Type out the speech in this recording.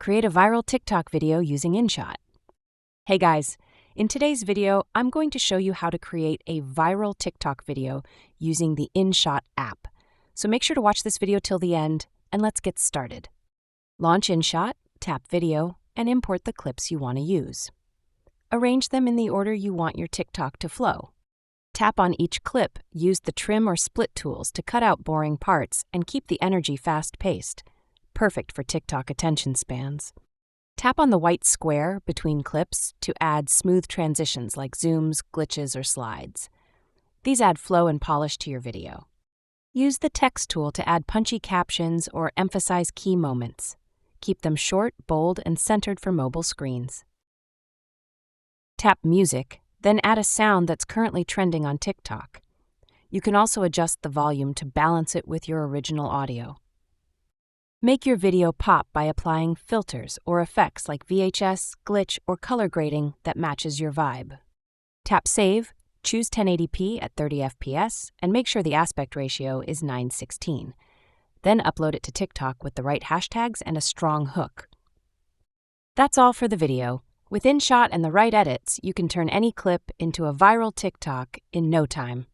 Create a viral TikTok video using InShot. Hey guys, in today's video, I'm going to show you how to create a viral TikTok video using the InShot app. So make sure to watch this video till the end, and let's get started. Launch InShot, tap Video, and import the clips you want to use. Arrange them in the order you want your TikTok to flow. Tap on each clip, use the trim or split tools to cut out boring parts and keep the energy fast-paced. Perfect for TikTok attention spans. Tap on the white square between clips to add smooth transitions like zooms, glitches, or slides. These add flow and polish to your video. Use the text tool to add punchy captions or emphasize key moments. Keep them short, bold, and centered for mobile screens. Tap Music, then add a sound that's currently trending on TikTok. You can also adjust the volume to balance it with your original audio. Make your video pop by applying filters or effects like VHS, glitch, or color grading that matches your vibe. Tap Save, choose 1080p at 30 FPS, and make sure the aspect ratio is 9:16. Then upload it to TikTok with the right hashtags and a strong hook. That's all for the video. With InShot and the right edits, you can turn any clip into a viral TikTok in no time.